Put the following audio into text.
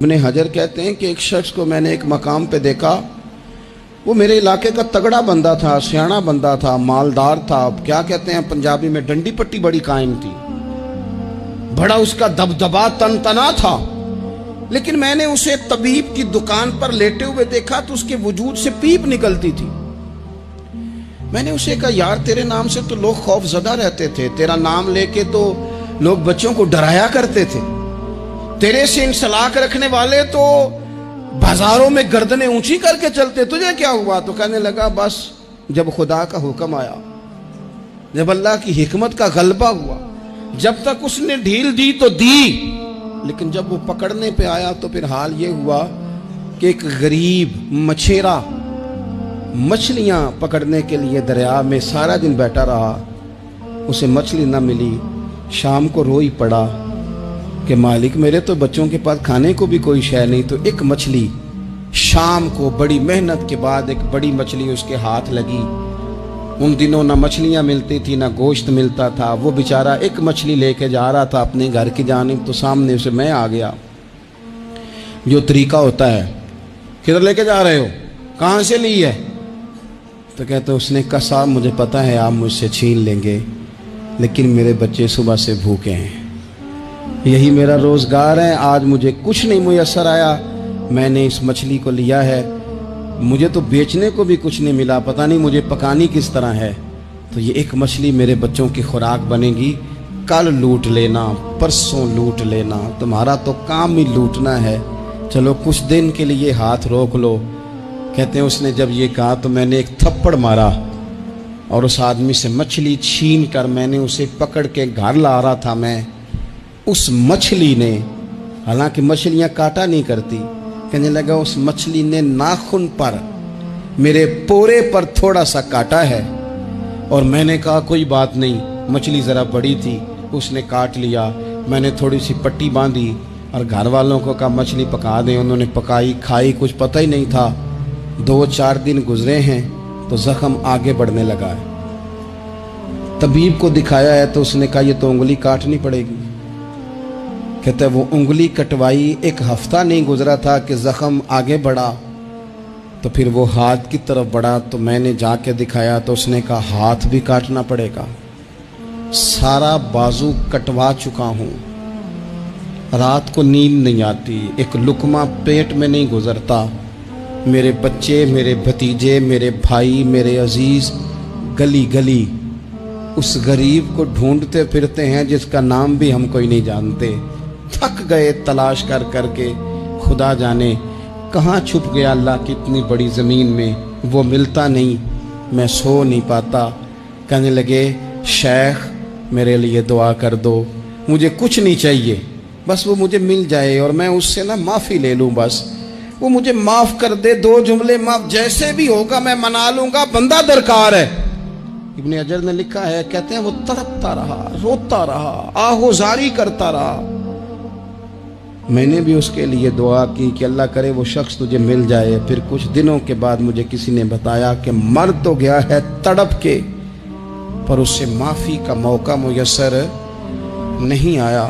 ابن حجر کہتے ہیں کہ ایک شخص کو میں نے ایک مقام پہ دیکھا، وہ میرے علاقے کا تگڑا بندہ تھا، سیاںا بندہ تھا، مالدار تھا، کیا کہتے ہیں پنجابی میں ڈنڈی پٹی بڑی قائم تھی، بڑا اس کا دبدبا تنتنا تھا، لیکن میں نے اسے طبیب کی دکان پر لیٹے ہوئے دیکھا تو اس کے وجود سے پیپ نکلتی تھی۔ میں نے اسے کہا یار تیرے نام سے تو لوگ خوف زدہ رہتے تھے، تیرا نام لے کے تو لوگ بچوں کو ڈرایا کرتے تھے، تیرے سے انسلاک رکھنے والے تو بازاروں میں گردنیں اونچی کر کے چلتے، تجھے کیا ہوا؟ تو کہنے لگا بس جب خدا کا حکم آیا، جب اللہ کی حکمت کا غلبہ ہوا، جب تک اس نے ڈھیل دی تو دی، لیکن جب وہ پکڑنے پہ آیا تو پھر حال یہ ہوا کہ ایک غریب مچھیرا مچھلیاں پکڑنے کے لیے دریا میں سارا دن بیٹھا رہا، اسے مچھلی نہ ملی، شام کو روئی پڑا کہ مالک میرے تو بچوں کے پاس کھانے کو بھی کوئی شے نہیں۔ تو ایک مچھلی شام کو بڑی محنت کے بعد ایک بڑی مچھلی اس کے ہاتھ لگی۔ ان دنوں نہ مچھلیاں ملتی تھی نہ گوشت ملتا تھا، وہ بیچارہ ایک مچھلی لے کے جا رہا تھا اپنے گھر کی جانب، تو سامنے اسے میں آ گیا۔ جو طریقہ ہوتا ہے، کدھر لے کے جا رہے ہو، کہاں سے لی ہے؟ تو کہتے اس نے کہا صاحب مجھے پتا ہے آپ مجھ سے چھین لیں گے، لیکن میرے بچے صبح سے بھوکے ہیں، یہی میرا روزگار ہے، آج مجھے کچھ نہیں میسر آیا، میں نے اس مچھلی کو لیا ہے، مجھے تو بیچنے کو بھی کچھ نہیں ملا، پتہ نہیں مجھے پکانی کس طرح ہے، تو یہ ایک مچھلی میرے بچوں کی خوراک بنے گی، کل لوٹ لینا، پرسوں لوٹ لینا، تمہارا تو کام ہی لوٹنا ہے، چلو کچھ دن کے لیے ہاتھ روک لو۔ کہتے ہیں اس نے جب یہ کہا تو میں نے ایک تھپڑ مارا اور اس آدمی سے مچھلی چھین کر میں نے اسے پکڑ کے گھر لا رہا تھا میں، اس مچھلی نے، حالانکہ مچھلیاں کاٹا نہیں کرتی، کہنے لگا اس مچھلی نے ناخن پر میرے پورے پر تھوڑا سا کاٹا ہے، اور میں نے کہا کوئی بات نہیں، مچھلی ذرا بڑی تھی، اس نے کاٹ لیا، میں نے تھوڑی سی پٹی باندھی اور گھر والوں کو کہا مچھلی پکا دیں، انہوں نے پکائی کھائی، کچھ پتہ ہی نہیں تھا، 2-4 دن گزرے ہیں تو زخم آگے بڑھنے لگا ہے۔ طبیب کو دکھایا ہے تو اس نے کہا یہ تو انگلی کاٹنی پڑے گی۔ کہتا ہے وہ انگلی کٹوائی، 1 ہفتہ نہیں گزرا تھا کہ زخم آگے بڑھا، تو پھر وہ ہاتھ کی طرف بڑھا، تو میں نے جا کے دکھایا تو اس نے کہا ہاتھ بھی کاٹنا پڑے گا، سارا بازو کٹوا چکا ہوں، رات کو نیند نہیں آتی، ایک لقمہ پیٹ میں نہیں گزرتا، میرے بچے، میرے بھتیجے، میرے بھائی، میرے عزیز گلی گلی اس غریب کو ڈھونڈتے پھرتے ہیں جس کا نام بھی ہم کوئی نہیں جانتے، تھک گئے تلاش کر کر کے، خدا جانے کہاں چھپ گیا اللہ کی اتنی بڑی زمین میں، وہ ملتا نہیں، میں سو نہیں پاتا۔ کہنے لگے شیخ میرے لیے دعا کر دو، مجھے کچھ نہیں چاہیے، بس وہ مجھے مل جائے اور میں اس سے نا معافی لے لوں، بس وہ مجھے معاف کر دے، 2 جملے معاف، جیسے بھی ہوگا میں منا لوں گا، بندہ درکار ہے۔ ابن حجر نے لکھا ہے، کہتے ہیں وہ تڑپتا رہا، روتا رہا، آہوزاری کرتا رہا، میں نے بھی اس کے لیے دعا کی کہ اللہ کرے وہ شخص تجھے مل جائے۔ پھر کچھ دنوں کے بعد مجھے کسی نے بتایا کہ مر تو گیا ہے تڑپ کے، پر اس سے معافی کا موقع میسر نہیں آیا۔